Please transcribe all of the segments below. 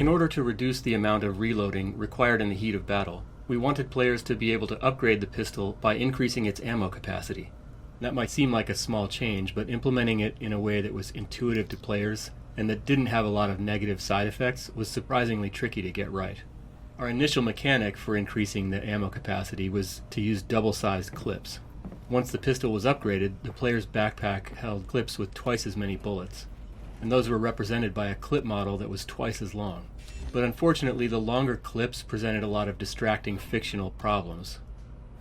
In order to reduce the amount of reloading required in the heat of battle, we wanted players to be able to upgrade the pistol by increasing its ammo capacity. That might seem like a small change, but implementing it in a way that was intuitive to players and that didn't have a lot of negative side effects was surprisingly tricky to get right. Our initial mechanic for increasing the ammo capacity was to use double-sized clips. Once the pistol was upgraded, the player's backpack held clips with twice as many bullets, and those were represented by a clip model that was twice as long. But unfortunately, the longer clips presented a lot of distracting fictional problems.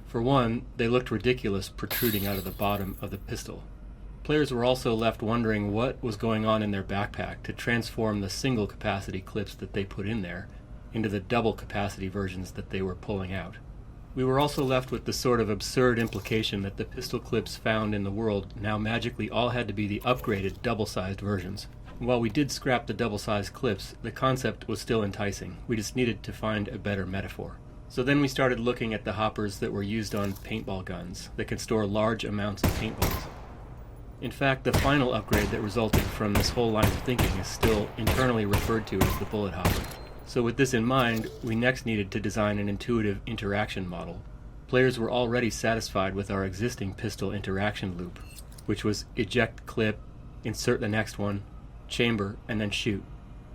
For one, they looked ridiculous protruding out of the bottom of the pistol. Players were also left wondering what was going on in their backpack to transform the single capacity clips that they put in there into the double capacity versions that they were pulling out. We were also left with the sort of absurd implication that the pistol clips found in the world now magically all had to be the upgraded double-sized versions. While we did scrap the double-sized clips, the concept was still enticing. We just needed to find a better metaphor. So then we started looking at the hoppers that were used on paintball guns that can store large amounts of paintballs. In fact, the final upgrade that resulted from this whole line of thinking is still internally referred to as the bullet hopper. So with this in mind, we next needed to design an intuitive interaction model. Players were already satisfied with our existing pistol interaction loop, which was eject clip, insert the next one, chamber, and then shoot.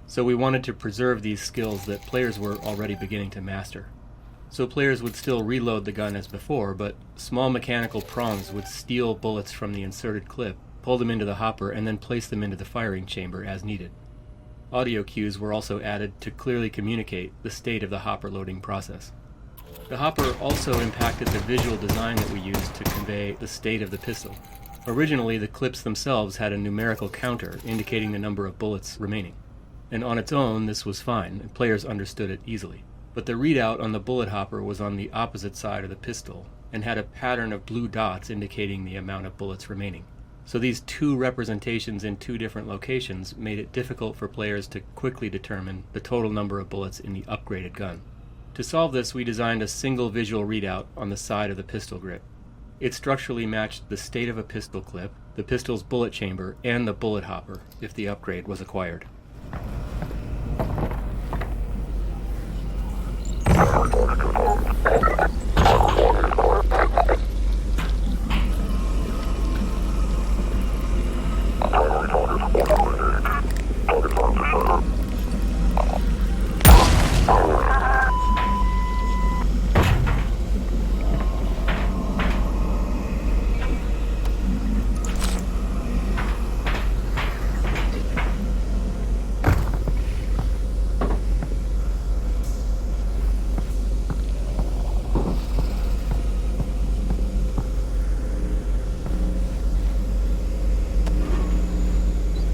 So we wanted to preserve these skills that players were already beginning to master. So players would still reload the gun as before, but small mechanical prongs would steal bullets from the inserted clip, pull them into the hopper, and then place them into the firing chamber as needed. Audio cues were also added to clearly communicate the state of the hopper loading process. The hopper also impacted the visual design that we used to convey the state of the pistol. Originally, the clips themselves had a numerical counter indicating the number of bullets remaining. And on its own, this was fine, and players understood it easily. But the readout on the bullet hopper was on the opposite side of the pistol, and had a pattern of blue dots indicating the amount of bullets remaining. So these two representations in two different locations made it difficult for players to quickly determine the total number of bullets in the upgraded gun. To solve this, we designed a single visual readout on the side of the pistol grip. It structurally matched the state of a pistol clip, the pistol's bullet chamber, and the bullet hopper, if the upgrade was acquired.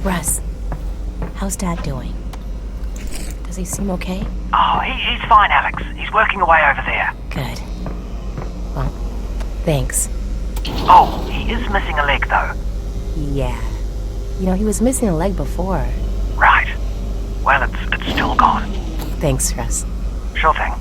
Russ, how's Dad doing? Does he seem okay? Oh, he's fine, Alyx. He's working away over there. Good. Well, thanks. Oh, he is missing a leg, though. Yeah. You know, he was missing a leg before. Right. Well, it's still gone. Thanks, Russ. Sure thing.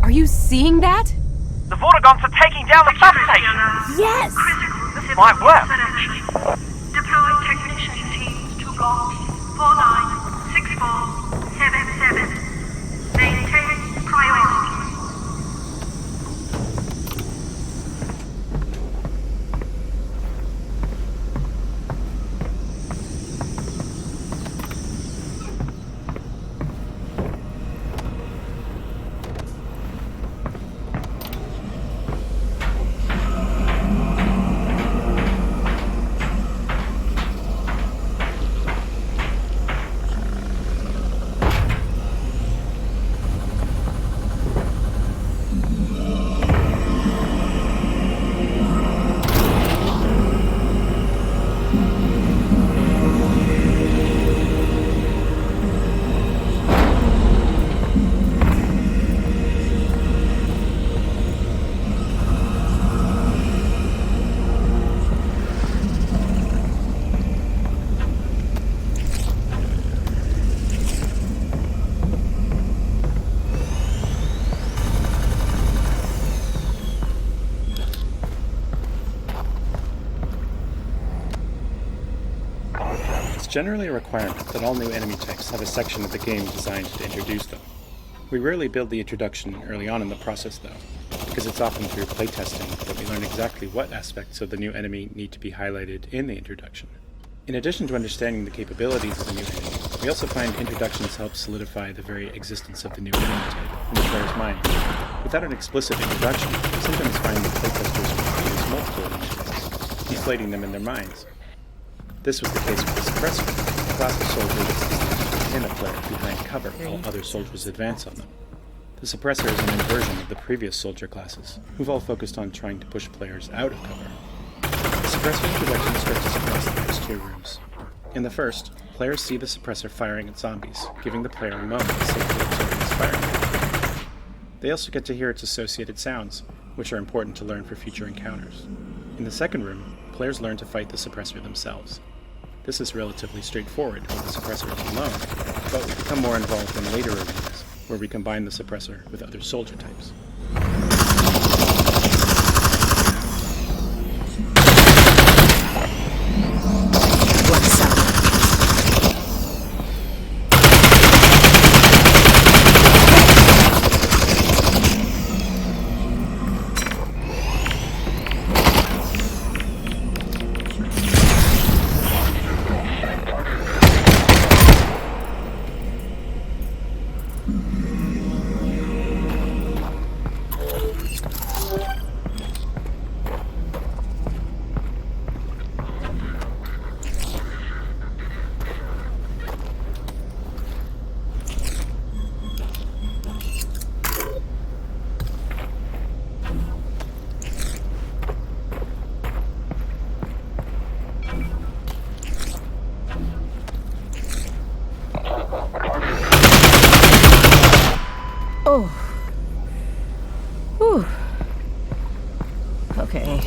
Are you seeing that? The Vortigons are taking down the bus station. Yes! This might work. Deploy technician teams to Golf 496477. Maintain generally a requirement that all new enemy types have a section of the game designed to introduce them. We rarely build the introduction early on in the process though, because it's often through playtesting that we learn exactly what aspects of the new enemy need to be highlighted in the introduction. In addition to understanding the capabilities of the new enemy, we also find introductions help solidify the very existence of the new enemy type in the player's mind. Without an explicit introduction, we sometimes find that playtesters will use multiple enemy types, deflating them in their minds. This was the case with the Suppressor, a class of soldier that's designed to pin a player behind cover while other soldiers advance on them. The Suppressor is an inversion of the previous soldier classes, who've all focused on trying to push players out of cover. The Suppressor introduction stretches across the first two rooms. In the first, players see the Suppressor firing at zombies, giving the player a moment to safely observe its firing. They also get to hear its associated sounds, which are important to learn for future encounters. In the second room, players learn to fight the Suppressor themselves. This is relatively straightforward with the Suppressor alone, but we become more involved in later arenas, where we combine the Suppressor with other soldier types. Oh. Whew. Okay.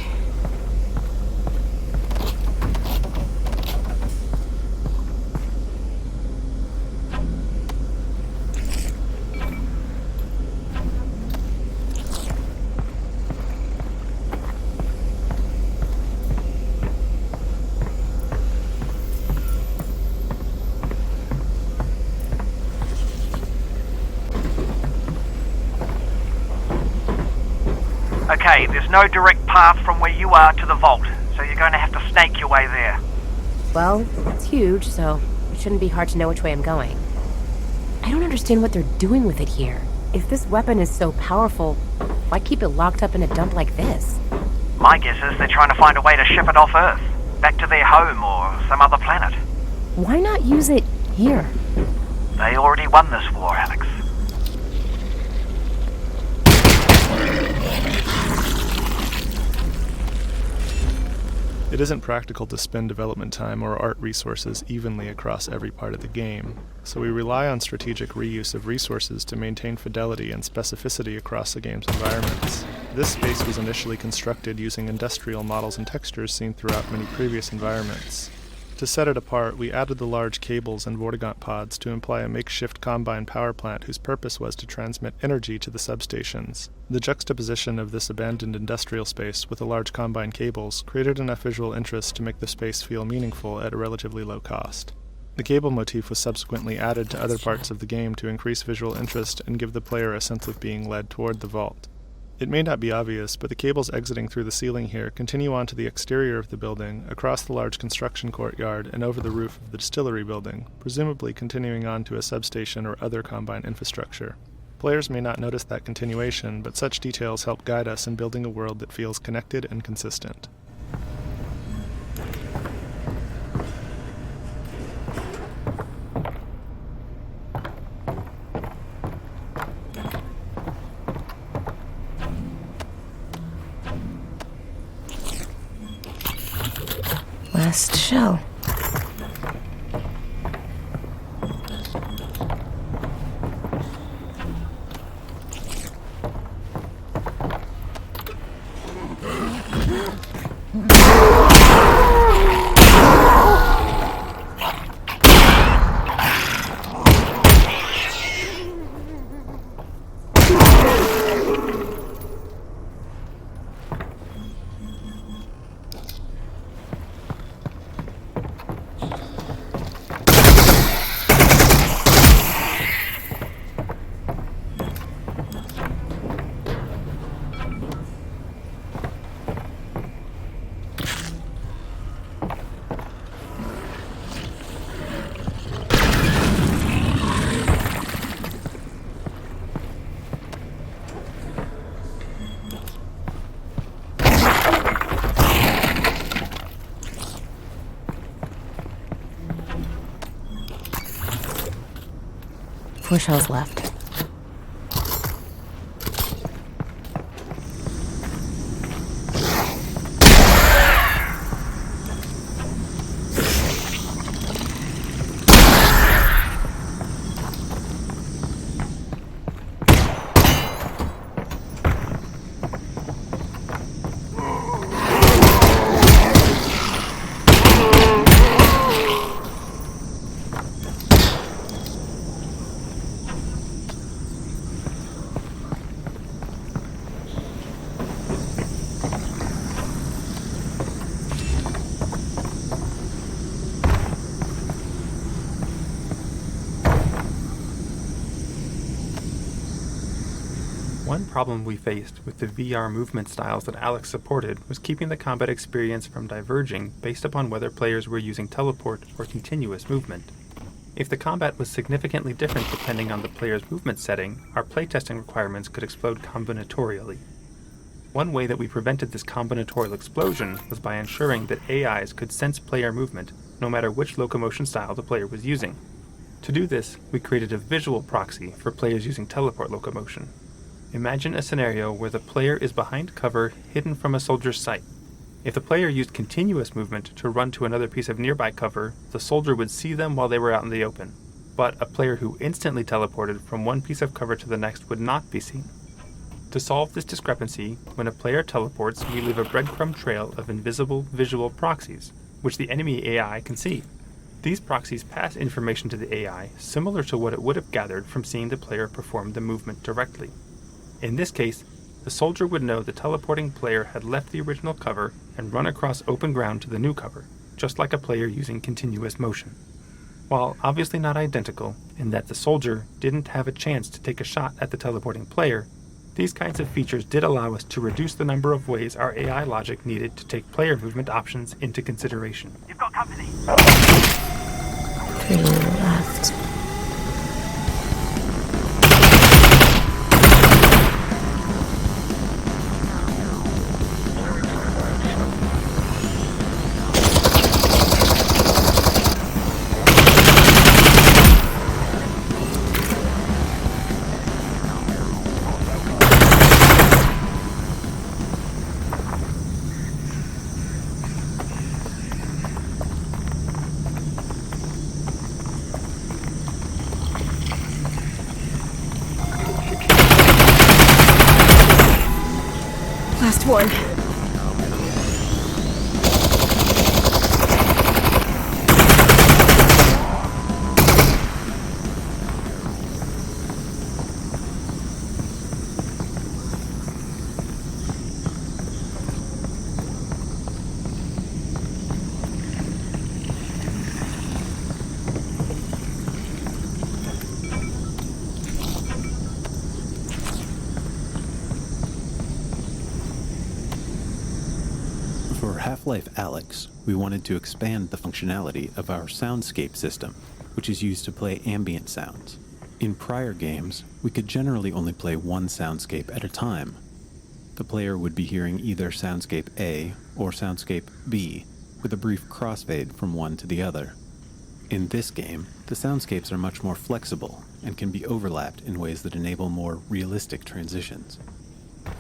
Okay, there's no direct path from where you are to the vault, so you're going to have to snake your way there. Well, it's huge, so it shouldn't be hard to know which way I'm going. I don't understand what they're doing with it here. If this weapon is so powerful, why keep it locked up in a dump like this? My guess is they're trying to find a way to ship it off Earth, back to their home or some other planet. Why not use it here? They already won this war, Alyx. It isn't practical to spend development time or art resources evenly across every part of the game, so we rely on strategic reuse of resources to maintain fidelity and specificity across the game's environments. This space was initially constructed using industrial models and textures seen throughout many previous environments. To set it apart, we added the large cables and Vortigaunt pods to imply a makeshift combine power plant whose purpose was to transmit energy to the substations. The juxtaposition of this abandoned industrial space with the large combine cables created enough visual interest to make the space feel meaningful at a relatively low cost. The cable motif was subsequently added to other parts of the game to increase visual interest and give the player a sense of being led toward the vault. It may not be obvious, but the cables exiting through the ceiling here continue on to the exterior of the building, across the large construction courtyard, and over the roof of the distillery building, presumably continuing on to a substation or other combine infrastructure. Players may not notice that continuation, but such details help guide us in building a world that feels connected and consistent. Last shell. 4 shells left. One problem we faced with the VR movement styles that Alyx supported was keeping the combat experience from diverging based upon whether players were using teleport or continuous movement. If the combat was significantly different depending on the player's movement setting, our playtesting requirements could explode combinatorially. One way that we prevented this combinatorial explosion was by ensuring that AIs could sense player movement no matter which locomotion style the player was using. To do this, we created a visual proxy for players using teleport locomotion. Imagine a scenario where the player is behind cover, hidden from a soldier's sight. If the player used continuous movement to run to another piece of nearby cover, the soldier would see them while they were out in the open. But a player who instantly teleported from one piece of cover to the next would not be seen. To solve this discrepancy, when a player teleports, we leave a breadcrumb trail of invisible visual proxies, which the enemy AI can see. These proxies pass information to the AI similar to what it would have gathered from seeing the player perform the movement directly. In this case, the soldier would know the teleporting player had left the original cover and run across open ground to the new cover, just like a player using continuous motion. While obviously not identical, in that the soldier didn't have a chance to take a shot at the teleporting player, these kinds of features did allow us to reduce the number of ways our AI logic needed to take player movement options into consideration. You've got company. 3 left. Last one. For Half-Life Alyx, we wanted to expand the functionality of our soundscape system, which is used to play ambient sounds. In prior games, we could generally only play one soundscape at a time. The player would be hearing either soundscape A or soundscape B, with a brief crossfade from one to the other. In this game, the soundscapes are much more flexible and can be overlapped in ways that enable more realistic transitions.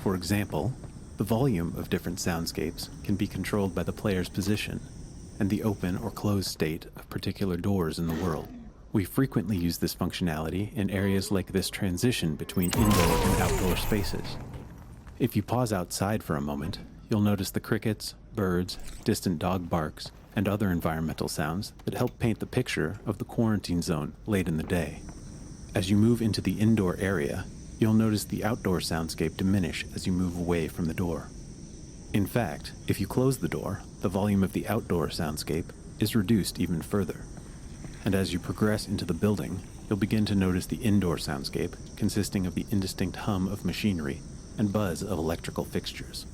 For example, the volume of different soundscapes can be controlled by the player's position and the open or closed state of particular doors in the world. We frequently use this functionality in areas like this transition between indoor and outdoor spaces. If you pause outside for a moment, you'll notice the crickets, birds, distant dog barks, and other environmental sounds that help paint the picture of the quarantine zone late in the day. As you move into the indoor area, you'll notice the outdoor soundscape diminish as you move away from the door. In fact, if you close the door, the volume of the outdoor soundscape is reduced even further. And as you progress into the building, you'll begin to notice the indoor soundscape consisting of the indistinct hum of machinery and buzz of electrical fixtures.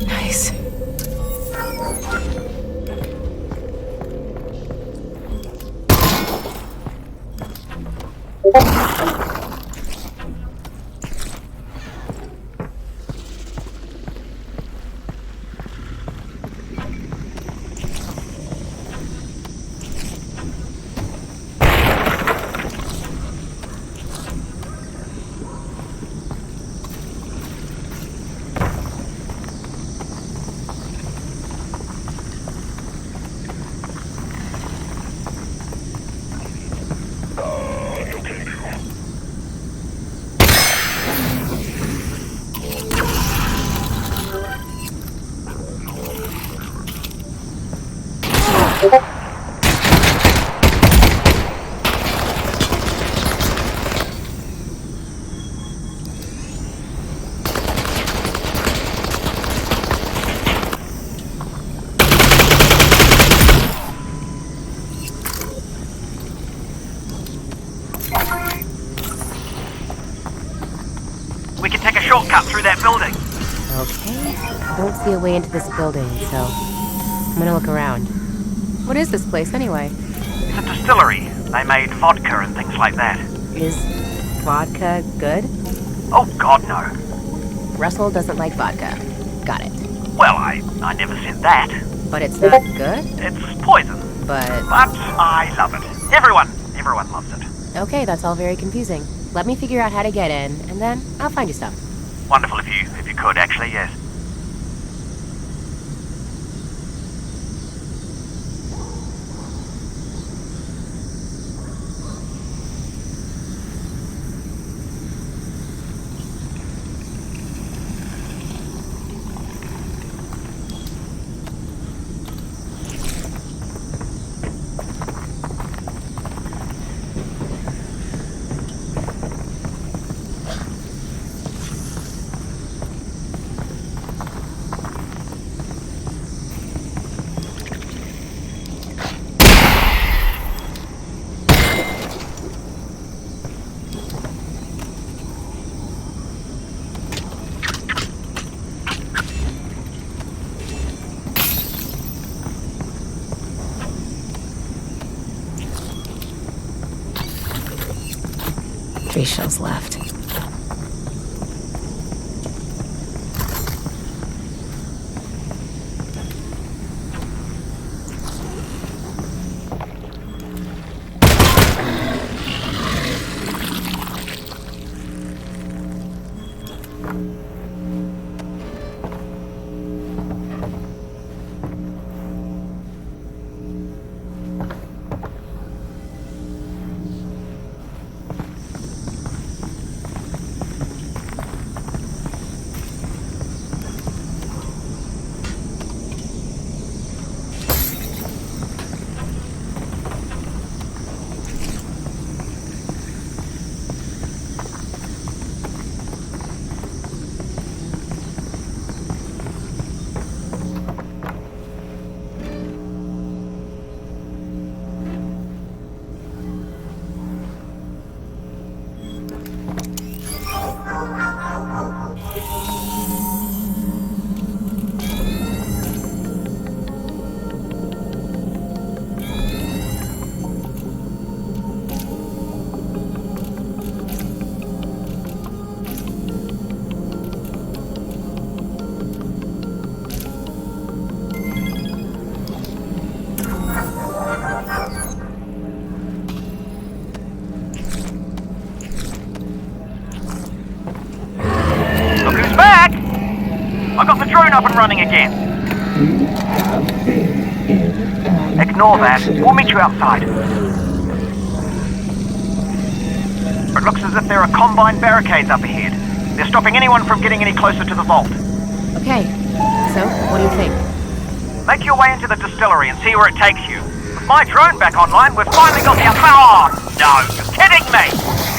Nice. We can take a shortcut through that building. Okay. I don't see a way into this building, so I'm gonna look around. What is this place, anyway? It's a distillery. They made vodka and things like that. Is vodka good? Oh, God, no. Russell doesn't like vodka. Got it. Well, I never said that. But it's not good? It's poison. But I love it. Everyone loves it. okay, that's all very confusing. Let me figure out how to get in, and then I'll find you some. Wonderful if you could, actually, yes. Three shells left. I got the drone up and running again. Ignore that. We'll meet you outside. It looks as if there are combined barricades up ahead. They're stopping anyone from getting any closer to the vault. Okay, so what do you think? Make your way into the distillery and see where it takes you. With my drone back online, we've finally got the upper... Oh, no, you're kidding me!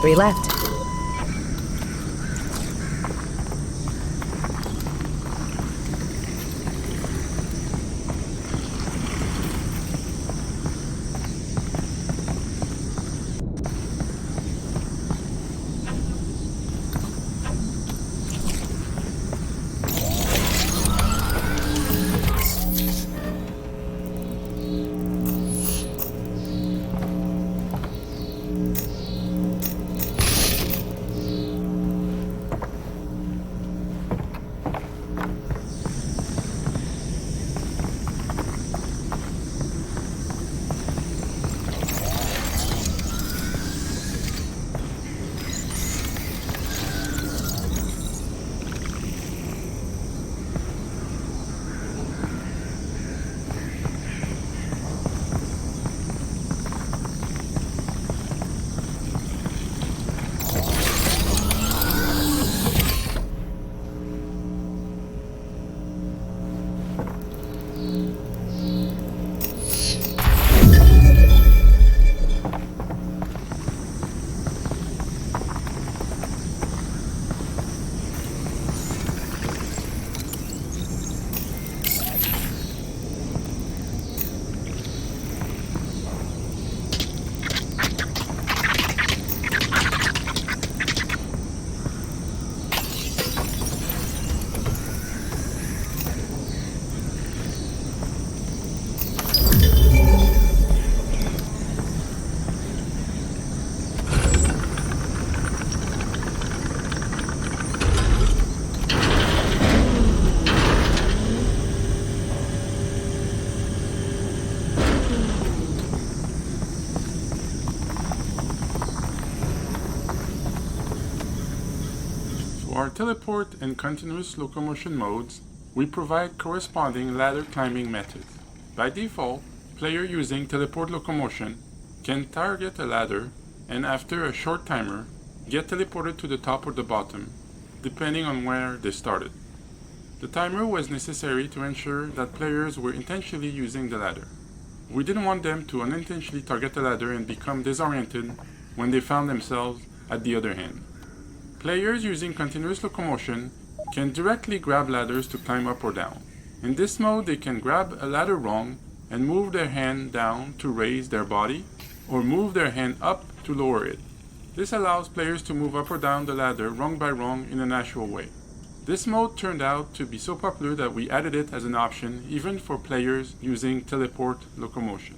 Three left. For our teleport and continuous locomotion modes, we provide corresponding ladder climbing methods. By default, player using teleport locomotion can target a ladder and after a short timer, get teleported to the top or the bottom, depending on where they started. The timer was necessary to ensure that players were intentionally using the ladder. We didn't want them to unintentionally target the ladder and become disoriented when they found themselves at the other end. Players using continuous locomotion can directly grab ladders to climb up or down. In this mode, they can grab a ladder rung and move their hand down to raise their body, or move their hand up to lower it. This allows players to move up or down the ladder rung by rung in a natural way. This mode turned out to be so popular that we added it as an option even for players using teleport locomotion.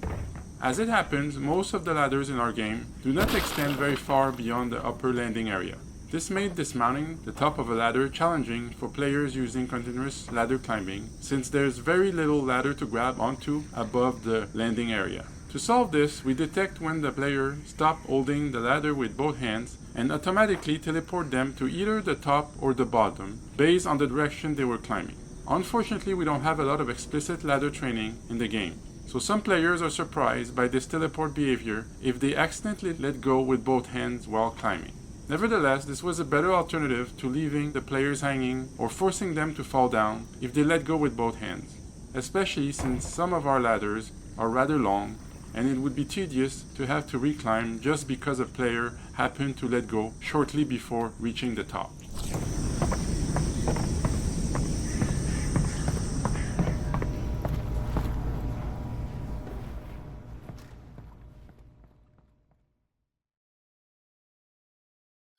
As it happens, most of the ladders in our game do not extend very far beyond the upper landing area. This made dismounting the top of a ladder challenging for players using continuous ladder climbing, since there's very little ladder to grab onto above the landing area. To solve this, we detect when the player stops holding the ladder with both hands and automatically teleport them to either the top or the bottom, based on the direction they were climbing. Unfortunately, we don't have a lot of explicit ladder training in the game, so some players are surprised by this teleport behavior if they accidentally let go with both hands while climbing. Nevertheless, this was a better alternative to leaving the players hanging or forcing them to fall down if they let go with both hands, especially since some of our ladders are rather long and it would be tedious to have to reclimb just because a player happened to let go shortly before reaching the top.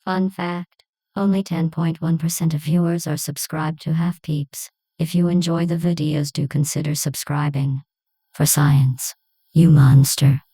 Fun fact, only 10.1% of viewers are subscribed to Half Peeps. If you enjoy the videos, do consider subscribing. For science, you monster.